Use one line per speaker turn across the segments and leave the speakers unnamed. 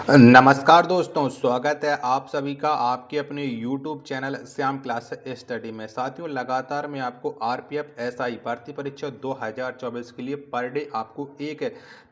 नमस्कार दोस्तों, स्वागत है आप सभी का आपके अपने YouTube channel Shyam class study में। साथियों, लगातार मैं आपको आरपीएफ एसआई भर्ती परीक्षा 2024 के लिए पर डे आपको एक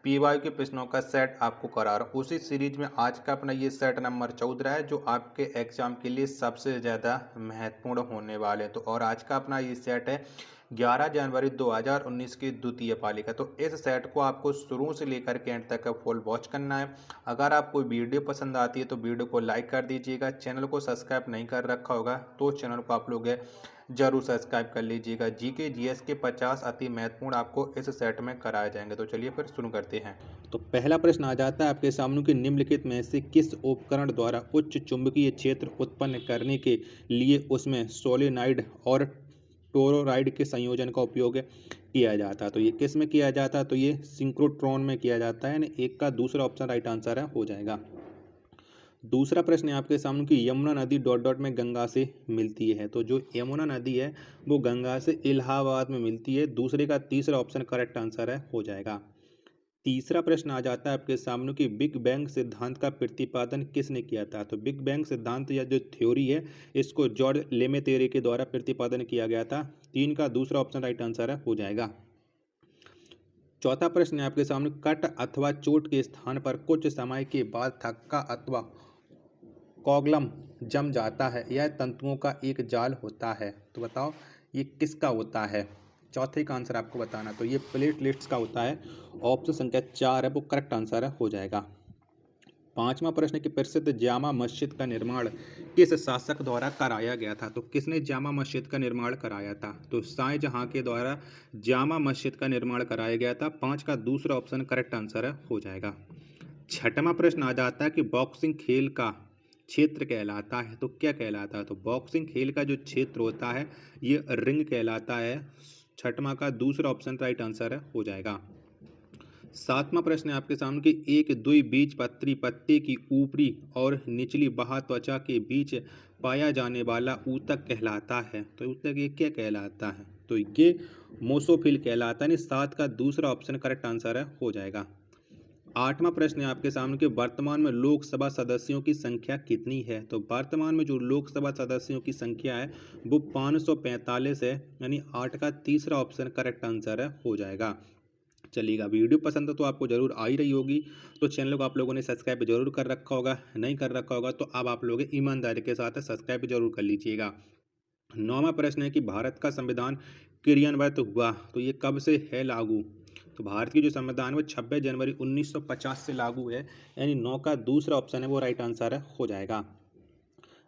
पीवाई के प्रश्नों का सेट आपको करा रहा हूँ। उसी सीरीज में आज का अपना ये सेट नंबर 14 है, जो आपके एग्जाम के लिए सबसे ज़्यादा महत्वपूर्ण होने वाले। तो और आज का अपना ये सेट है 11 जनवरी 2019 की द्वितीय पालिका। तो इस सेट को आपको शुरू से लेकर के एंड तक फुल वॉच करना है। अगर आपको वीडियो पसंद आती है तो वीडियो को लाइक कर दीजिएगा। चैनल को सब्सक्राइब नहीं कर रखा होगा तो चैनल को आप लोग जरूर सब्सक्राइब कर लीजिएगा। जीके जीएस के 50 अति महत्वपूर्ण आपको इस सेट में कराए जाएंगे। तो चलिए फिर शुरू करते हैं। तो पहला प्रश्न आ जाता है आपके सामने कि निम्नलिखित में से किस उपकरण द्वारा उच्च चुंबकीय क्षेत्र उत्पन्न करने के लिए उसमें सोलेनॉइड और टोरोइड के संयोजन का उपयोग किया जाता है। तो ये किस में किया जाता है? तो ये सिंक्रोट्रॉन में किया जाता है। यानी एक का दूसरा ऑप्शन राइट आंसर है, हो जाएगा। दूसरा प्रश्न है आपके सामने कि यमुना नदी डॉट डॉट में गंगा से मिलती है। तो जो यमुना नदी है वो गंगा से इलाहाबाद में मिलती है। दूसरे का तीसरा ऑप्शन करेक्ट आंसर है, हो जाएगा। तीसरा प्रश्न आ जाता है आपके सामने कि बिग बैंग सिद्धांत का प्रतिपादन किसने किया था। तो बिग बैंग सिद्धांत या जो थ्योरी है इसको जॉर्ज लेमेतेरे के द्वारा प्रतिपादन किया गया था। तीन का दूसरा ऑप्शन राइट आंसर है, हो जाएगा। चौथा प्रश्न है आपके सामने कट अथवा चोट के स्थान पर कुछ समय के बाद थक्का अथवा कॉगलम जम जाता है। यह तंतुओं का एक जाल होता है। तो बताओ ये किसका होता है? चौथे का आंसर आपको बताना। तो ये प्लेटलेट्स का होता है। ऑप्शन संख्या 4 है वो करेक्ट आंसर है, हो जाएगा। पांचवा प्रश्न की प्रसिद्ध जामा मस्जिद का निर्माण किस शासक द्वारा कराया गया था? तो किसने जामा मस्जिद का निर्माण कराया था? तो शाहजहां के द्वारा जामा मस्जिद का निर्माण कराया गया था। 5 का दूसरा ऑप्शन करेक्ट आंसर है, हो जाएगा। छठवां प्रश्न आ जाता है कि बॉक्सिंग खेल का क्षेत्र कहलाता है तो क्या कहलाता है? तो बॉक्सिंग खेल का जो क्षेत्र होता है ये रिंग कहलाता है। छठवां का दूसरा ऑप्शन राइट आंसर है, हो जाएगा। सातवां प्रश्न है आपके सामने कि एक द्विबीजपत्री पत्ते की ऊपरी और निचली बाह्य त्वचा के बीच पाया जाने वाला ऊतक कहलाता है। तो ऊतक ये क्या कहलाता है? तो ये मोसोफिल कहलाता है। 7 का दूसरा ऑप्शन करेक्ट आंसर है, हो जाएगा। आठवां प्रश्न है आपके सामने कि वर्तमान में लोकसभा सदस्यों की संख्या कितनी है? तो वर्तमान में जो लोकसभा सदस्यों की संख्या है वो 545 है। यानी 8 का तीसरा ऑप्शन करेक्ट आंसर है, हो जाएगा। चलिएगा, वीडियो पसंद है तो आपको जरूर आ ही रही होगी। तो चैनल को आप लोगों ने सब्सक्राइब जरूर कर रखा होगा। नहीं कर रखा होगा तो अब आप लोग ईमानदारी के साथ सब्सक्राइब जरूर कर लीजिएगा। नौवां प्रश्न है कि भारत का संविधान क्रियान्वित हुआ तो ये कब से है लागू? तो भारत की जो संविधान है वो 26 जनवरी 1950 से लागू है। यानी 9 का दूसरा ऑप्शन है वो राइट आंसर है, हो जाएगा।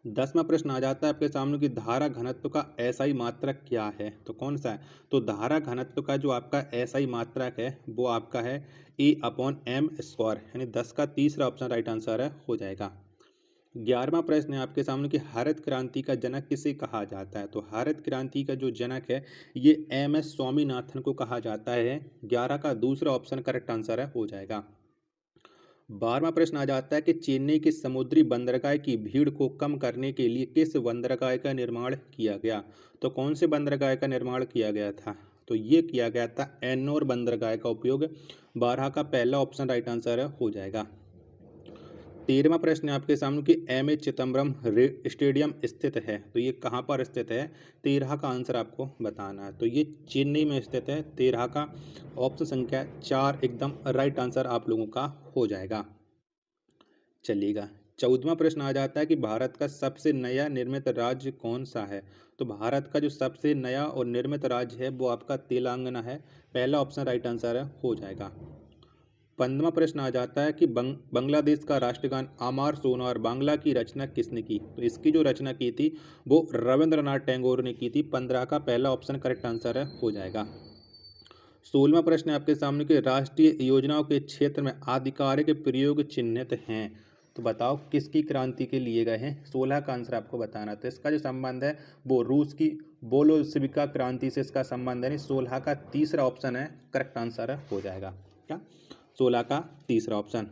10वां प्रश्न आ जाता है आपके सामने कि धारा घनत्व का एसआई मात्रक क्या है? तो कौन सा है? तो धारा घनत्व का जो आपका एसआई मात्रक है वो आपका है E/m²। यानी 10 का तीसरा ऑप्शन राइट आंसर है, हो जाएगा। 11वां प्रश्न है आपके सामने कि हरित क्रांति का जनक किसे कहा जाता है? तो हरित क्रांति का जो जनक है ये MS स्वामीनाथन को कहा जाता है। 11 का दूसरा ऑप्शन करेक्ट आंसर है, हो जाएगा। 12वां प्रश्न आ जाता है कि चेन्नई के समुद्री बंदरगाह की भीड़ को कम करने के लिए किस बंदरगाह का निर्माण किया गया? तो कौन से बंदरगाह का निर्माण किया गया था? तो ये किया गया था एन्नोर बंदरगाह का उपयोग। 12 का पहला ऑप्शन राइट आंसर है, हो जाएगा। 13वां प्रश्न है आपके सामने कि एम ए चिदम्बरम स्टेडियम स्थित है तो ये कहाँ पर स्थित है? 13 का आंसर आपको बताना है। तो ये चेन्नई में स्थित है। 13 का ऑप्शन संख्या 4 एकदम राइट आंसर आप लोगों का हो जाएगा। चलिएगा, 14वां प्रश्न आ जाता है कि भारत का सबसे नया निर्मित राज्य कौन सा है? तो भारत का जो सबसे नया और निर्मित राज्य है वो आपका तेलंगाना है। पहला ऑप्शन राइट आंसर है, हो जाएगा। 15वां प्रश्न आ जाता है कि बांग्लादेश का राष्ट्रगान अमर सोनार बांग्ला की रचना किसने की? तो इसकी जो रचना की थी वो रविंद्रनाथ टैगोर ने की थी। 15 का पहला ऑप्शन करेक्ट आंसर है, हो जाएगा। 16वां प्रश्न है आपके सामने कि राष्ट्रीय योजनाओं के क्षेत्र में आधिकारिक प्रयोग चिन्हित हैं। तो बताओ किसकी क्रांति के लिए गए हैं? 16 का आंसर आपको बताना। तो इसका जो संबंध है वो रूस की बोलोस्विका क्रांति से इसका संबंध है। 16 का तीसरा ऑप्शन है, करेक्ट आंसर है, हो जाएगा। क्या? 16 का तीसरा ऑप्शन।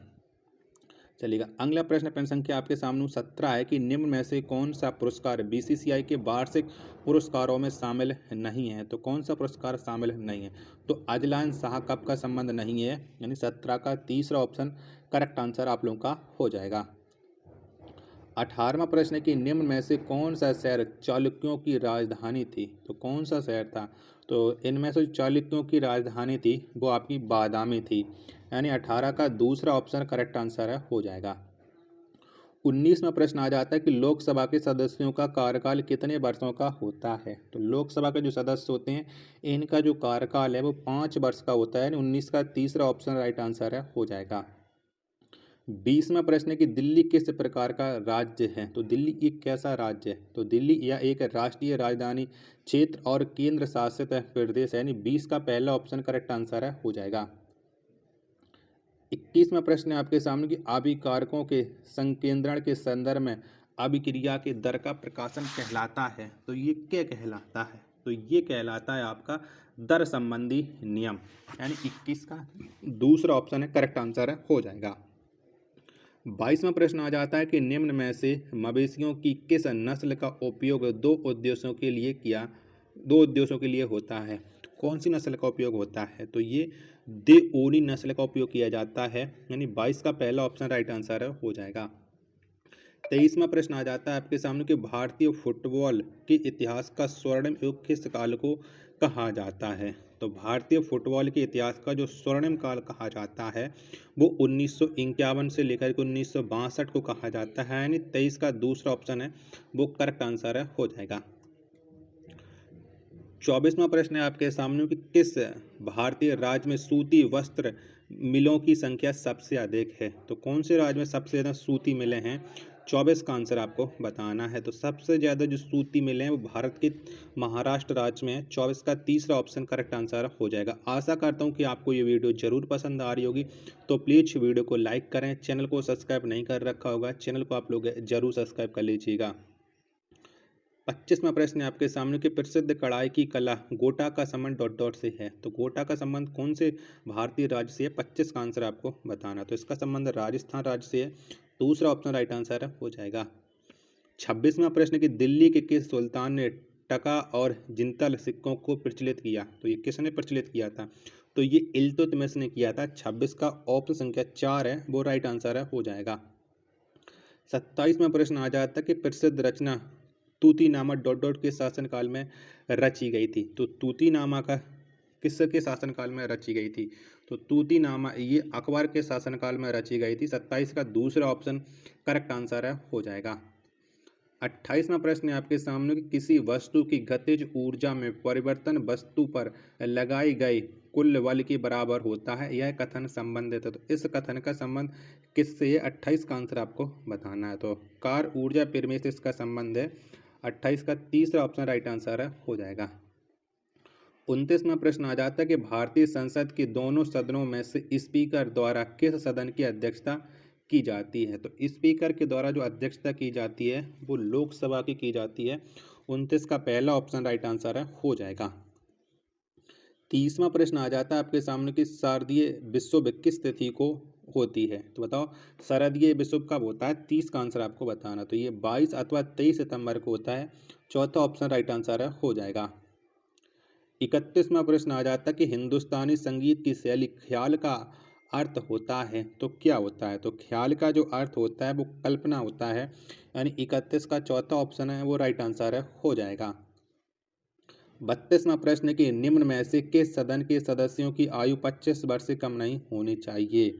चलिएगा, अगला प्रश्न संख्या आपके सामने 17 है कि निम्न में से कौन सा पुरस्कार बीसीसीआई के वार्षिक पुरस्कारों में शामिल नहीं है। तो कौन सा पुरस्कार शामिल नहीं है। तो अजलान शाह कप का संबंध नहीं है, यानी 17 का तीसरा ऑप्शन करेक्ट आंसर आप लोगों का हो जाएगा। 18वां प्रश्न है कि निम्न में से कौन सा शहर चालुक्यों की राजधानी थी। तो कौन सा शहर था। तो इनमें से चालुक्यों की राजधानी थी वो आपकी बादामी थी, यानी 18 का दूसरा ऑप्शन करेक्ट आंसर है हो जाएगा। 19वां प्रश्न आ जाता है कि लोकसभा के सदस्यों का कार्यकाल कितने वर्षों का होता है। तो लोकसभा के जो सदस्य होते हैं इनका जो कार्यकाल है वो 5 वर्ष का होता है, यानी 19 का तीसरा ऑप्शन राइट आंसर है हो जाएगा। 20वां प्रश्न है कि दिल्ली किस प्रकार का राज्य है। तो दिल्ली एक कैसा राज्य है। तो दिल्ली यह एक राष्ट्रीय राजधानी क्षेत्र और केंद्र शासित प्रदेश है, यानी 20 का पहला ऑप्शन करेक्ट आंसर है हो जाएगा। 21वां प्रश्न है आपके सामने कि अभिकारकों के संकेंद्रण के संदर्भ में अभिक्रिया के दर का प्रकाशन कहलाता है। तो ये क्या कहलाता है। तो ये कहलाता है आपका दर संबंधी नियम, यानी 21 का दूसरा ऑप्शन है करेक्ट आंसर है हो जाएगा। 22वां प्रश्न आ जाता है कि निम्न में से मवेशियों की किस नस्ल का उपयोग दो उद्देश्यों के लिए होता है। तो कौन सी नस्ल का उपयोग होता है। तो ये देओनी नस्ल का उपयोग किया जाता है, यानी 22 का पहला ऑप्शन राइट आंसर है हो जाएगा। 23वां प्रश्न आ जाता है आपके सामने कि भारतीय फुटबॉल के इतिहास का स्वर्णिम युग किस काल को कहा जाता है। तो भारतीय फुटबॉल के इतिहास का जो स्वर्णिम काल कहा जाता है वो 1951 से लेकर के 1962 को कहा जाता है, यानी 23 का दूसरा ऑप्शन है वो करेक्ट आंसर है हो जाएगा। 24वां प्रश्न है आपके सामने कि किस भारतीय राज्य में सूती वस्त्र मिलों की संख्या सबसे अधिक है। तो कौन से राज्य में सबसे ज़्यादा सूती मिलें हैं। 24 का आंसर आपको बताना है। तो सबसे ज़्यादा जो सूती मिलें हैं वो भारत के महाराष्ट्र राज्य में है। 24 का तीसरा ऑप्शन करेक्ट आंसर हो जाएगा। आशा करता हूँ कि आपको ये वीडियो ज़रूर पसंद आ रही होगी। तो प्लीज़ वीडियो को लाइक करें, चैनल को सब्सक्राइब नहीं कर रखा होगा चैनल को आप लोग ज़रूर सब्सक्राइब कर लीजिएगा। 25वां प्रश्न है आपके सामने कि प्रसिद्ध कढ़ाई की कला गोटा का संबंध डॉट डॉट से है। तो गोटा का संबंध कौन से भारतीय राज्य से है। 25 का आंसर आपको बताना। तो इसका संबंध राजस्थान राज्य से है, दूसरा ऑप्शन राइट आंसर है हो जाएगा। 26वां प्रश्न कि दिल्ली के किस सुल्तान ने टका और जिंतल सिक्कों को प्रचलित किया। तो ये किसने प्रचलित किया था। तो ये इल्तुतमिश ने किया था। 26 का ऑप्शन संख्या 4 है वो राइट आंसर है हो जाएगा। 27वां प्रश्न आ जाता है कि प्रसिद्ध रचना तूतीनामा डॉट डॉट के शासनकाल में रची गई थी। तो तूतीनामा का किसके शासनकाल में रची गई थी। तो तूतीनामा ये अकबर के शासनकाल में रची गई थी। 27 का दूसरा ऑप्शन करेक्ट आंसर है हो जाएगा। 28वां प्रश्न है आपके सामने कि किसी वस्तु की गतिज ऊर्जा में परिवर्तन वस्तु पर लगाई गई कुल बल के बराबर होता है। यह कथन संबंधित है। तो इस कथन का संबंध किससे है। 28 का आंसर आपको बताना है। तो कार ऊर्जा पिर से इसका संबंध है। 28 का तीसरा ऑप्शन राइट आंसर है हो जाएगा। 29वां प्रश्न आ जाता है कि भारतीय संसद के दोनों सदनों में से स्पीकर द्वारा किस सदन की अध्यक्षता की जाती है। तो स्पीकर के द्वारा जो अध्यक्षता की जाती है वो लोकसभा की जाती है। 29 का पहला ऑप्शन राइट आंसर है हो जाएगा। 30वां प्रश्न आ जाता है आपके सामने कि शारदीय विश्व किस तिथि को होती है। तो बताओ शारदीय विश्व कब होता है। 30 का आंसर आपको बताना। तो ये 22 अथवा 23 सितंबर को होता है। चौथा ऑप्शन राइट आंसर है हो जाएगा। 31वां प्रश्न आ जाता है कि हिंदुस्तानी संगीत की शैली ख्याल का अर्थ होता है। तो क्या होता है। तो ख्याल का जो अर्थ होता है वो कल्पना होता है, यानी 31 का चौथा ऑप्शन है वो राइट आंसर है हो जाएगा। 32वां प्रश्न है कि निम्न में से किस सदन के सदस्यों की आयु 25 वर्ष से कम नहीं होनी चाहिए।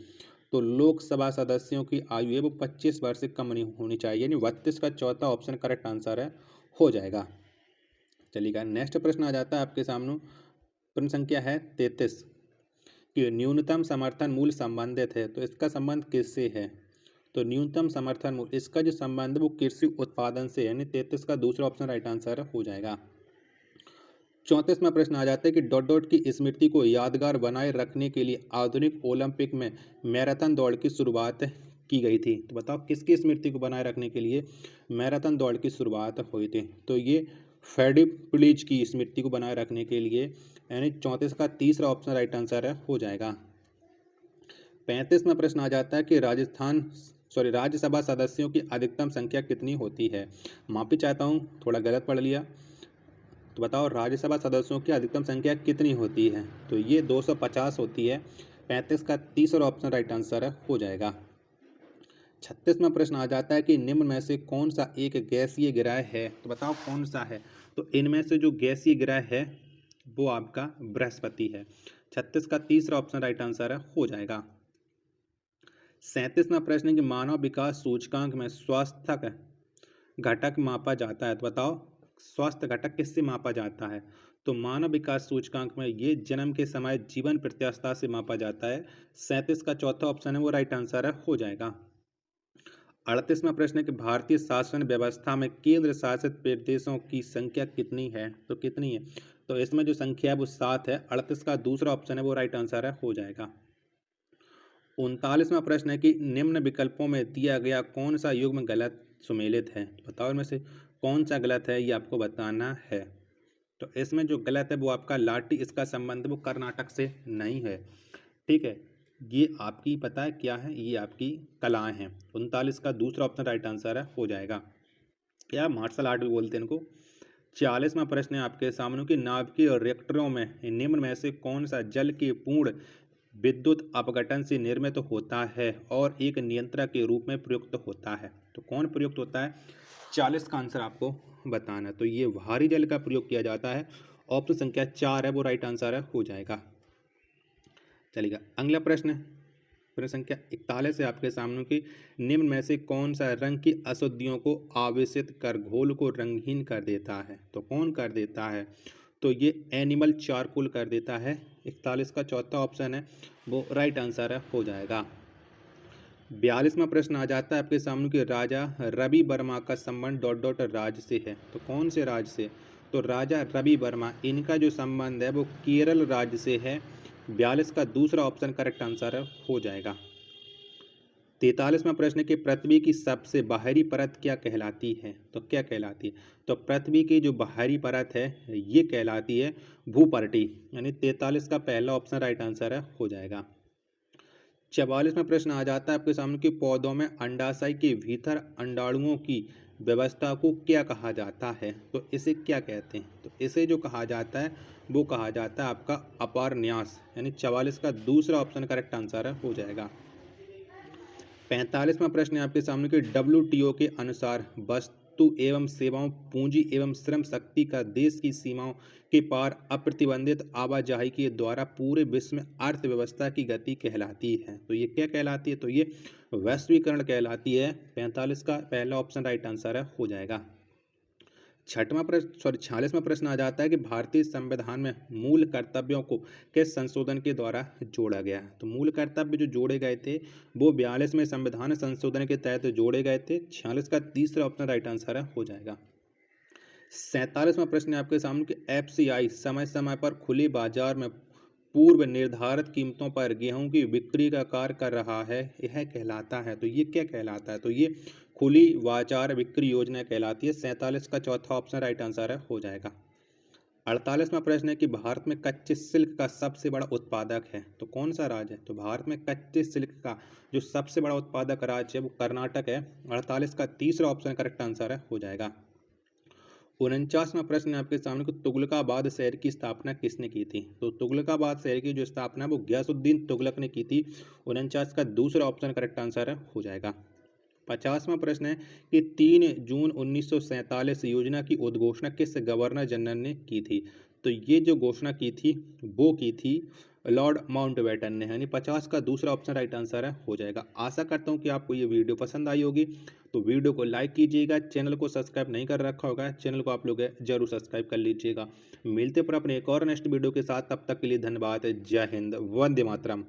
तो लोकसभा सदस्यों की आयु है वो 25 वर्ष से कम नहीं होनी चाहिए, यानी 32 का चौथा ऑप्शन करेक्ट आंसर है हो जाएगा। चलिएगा, नेक्स्ट प्रश्न आ जाता है आपके सामने। प्रश्न संख्या है 33 कि न्यूनतम समर्थन मूल्य संबंधित है। तो इसका संबंध किससे है। तो न्यूनतम समर्थन मूल्य इसका जो संबंध है वो कृषि उत्पादन से, यानी 33 का दूसरा ऑप्शन राइट आंसर हो जाएगा। 34वां प्रश्न आ जाता है कि डॉट डॉट की स्मृति को यादगार बनाए रखने के लिए आधुनिक ओलंपिक में मैराथन दौड़ की शुरुआत की गई थी। तो बताओ किसकी स्मृति को बनाए रखने के लिए मैराथन दौड़ की शुरुआत हुई थी। तो ये फ्रेडी प्लीज की स्मृति को बनाए रखने के लिए, यानी 34 का तीसरा ऑप्शन राइट आंसर है हो जाएगा। 35वां प्रश्न आ जाता है कि राजस्थान राज्यसभा सदस्यों की अधिकतम संख्या कितनी होती है? माफी चाहता हूँ, थोड़ा गलत पढ़ लिया। तो बताओ राज्यसभा सदस्यों की अधिकतम संख्या कितनी होती है? तो ये 250 होती है। 35 का तीसरा ऑप्शन राइट आंसर हो जाएगा। 36वां प्रश्न आ जाता है कि निम्न में से कौन सा एक गैसीय ग्रह है? तो बताओ कौन सा है? तो इनमें से जो गैसीय ग्रह है वो आपका बृहस्पति है। 36 का तीसरा ऑप्शन राइट आंसर हो जाएगा। 37वां प्रश्न है कि मानव विकास सूचकांक में स्वास्थ्य घटक मापा जाता है। तो बताओ स्वास्थ्य घटक किससे मापा जाता है? तो मानव विकास सूचकांक में ये जन्म के समय जीवन प्रत्याशा से मापा जाता है। 37 का चौथा ऑप्शन है वो राइट आंसर हो जाएगा। 38वां प्रश्न है कि भारतीय शासन व्यवस्था में केंद्र शासित प्रदेशों की संख्या कितनी है? तो कितनी है? तो इसमें जो संख्या है वो 7 है। 38 का दूसरा ऑप्शन है वो राइट आंसर हो जाएगा। 39वां प्रश्न है कि निम्न विकल्पों में दिया गया कौन सा युग्म गलत सुमेलित है? बताओ इनमें से कौन सा गलत है, ये आपको बताना है। तो इसमें जो गलत है वो आपका लाठी, इसका संबंध वो कर्नाटक से नहीं है। ठीक है, ये आपकी पता है क्या है, ये आपकी कलाएं हैं। 39 का दूसरा ऑप्शन राइट आंसर हो जाएगा। क्या मार्शल आर्ट भी बोलते हैं इनको। 40वां प्रश्न है आपके सामने कि नाभिकीय रिएक्टरों में निम्न में से कौन सा जल के पूर्ण विद्युत अपघटन से निर्मित होता है और एक नियंत्रक के रूप में प्रयुक्त होता है? तो कौन प्रयुक्त होता है? 40 का आंसर आपको बताना। तो ये भारी जल का प्रयोग किया जाता है। ऑप्शन संख्या 4 है वो राइट आंसर हो जाएगा। चलिएगा अगला प्रश्न संख्या 41 है आपके सामने की निम्न में से कौन सा रंग की अशुद्धियों को आवेशित कर घोल को रंगहीन कर देता है? तो कौन कर देता है? तो ये एनिमल चारकोल कर देता है। 41 का चौथा ऑप्शन है वो राइट आंसर हो जाएगा। 42वां प्रश्न आ जाता है आपके सामने कि राजा रवि वर्मा का संबंध डॉट डॉट राज्य से है। तो कौन से राज्य से? तो राजा रवि वर्मा, इनका जो संबंध है वो केरल राज्य से है। 42 का दूसरा ऑप्शन करेक्ट आंसर हो जाएगा। 43वां प्रश्न कि पृथ्वी की सबसे बाहरी परत क्या कहलाती है? तो क्या कहलाती है? तो पृथ्वी की जो बाहरी परत है ये कहलाती है भूपर्टी, यानी 43 का पहला ऑप्शन राइट आंसर हो जाएगा। 44वां प्रश्न आ जाता है आपके सामने कि पौधों में अंडाशय के भीतर अंडाणुओं की व्यवस्था को क्या कहा जाता है? तो इसे क्या कहते हैं? तो इसे जो कहा जाता है वो कहा जाता है आपका अपारन्यास, यानी 44 का दूसरा ऑप्शन करेक्ट आंसर हो जाएगा। 45वां प्रश्न है आपके सामने कि WTO के अनुसार वस्तु एवं सेवाओं पूंजी एवं श्रम शक्ति का देश की सीमाओं के पार अप्रतिबंधित आवाजाही के द्वारा पूरे विश्व में अर्थव्यवस्था की गति कहलाती है। तो ये क्या कहलाती है? तो ये वैश्वीकरण कहलाती है। 45 का पहला ऑप्शन राइट आंसर हो जाएगा। 46वां प्रश्न आ जाता है कि भारतीय संविधान में मूल कर्तव्यों को किस संशोधन के द्वारा जोड़ा गया? तो मूल कर्तव्य जो जोड़े गए थे वो 42वें संविधान संशोधन के तहत जोड़े गए थे। 46 का तीसरा ऑप्शन राइट आंसर हो जाएगा। 47वां प्रश्न है आपके सामने कि FCI समय समय पर खुले बाजार में पूर्व निर्धारित कीमतों पर गेहूं की बिक्री का कार्य कर रहा है, यह कहलाता है। तो ये क्या कहलाता है? तो ये खुली बाजार बिक्री योजना कहलाती है। 47 का चौथा ऑप्शन राइट आंसर हो जाएगा। 48वां प्रश्न है कि भारत में कच्चे सिल्क का सबसे बड़ा उत्पादक है। तो कौन सा राज्य है? तो भारत में कच्चे सिल्क का जो सबसे बड़ा उत्पादक राज्य है वो कर्नाटक है। 48 का तीसरा ऑप्शन करेक्ट आंसर हो जाएगा। 49वां प्रश्न है आपके सामने को तुगलकाबाद शहर की स्थापना किसने की थी? तो तुगलकाबाद शहर की जो स्थापना वो गयासुद्दीन तुगलक ने की थी। 49 का दूसरा ऑप्शन करेक्ट आंसर हो जाएगा। 50वां प्रश्न है कि 3 जून 1947 योजना की उद्घोषणा किस गवर्नर जनरल ने की थी? तो ये जो घोषणा की थी वो की थी लॉर्ड माउंटबेटन ने, यानी 50 का दूसरा ऑप्शन राइट आंसर हो जाएगा। आशा करता हूँ कि आपको ये वीडियो पसंद आई होगी। तो वीडियो को लाइक कीजिएगा, चैनल को सब्सक्राइब नहीं कर रखा होगा चैनल को आप लोग जरूर सब्सक्राइब कर लीजिएगा। मिलते पर अपने एक और नेक्स्ट वीडियो के साथ, तब तक के लिए धन्यवाद। जय हिंद, वंदे मातरम।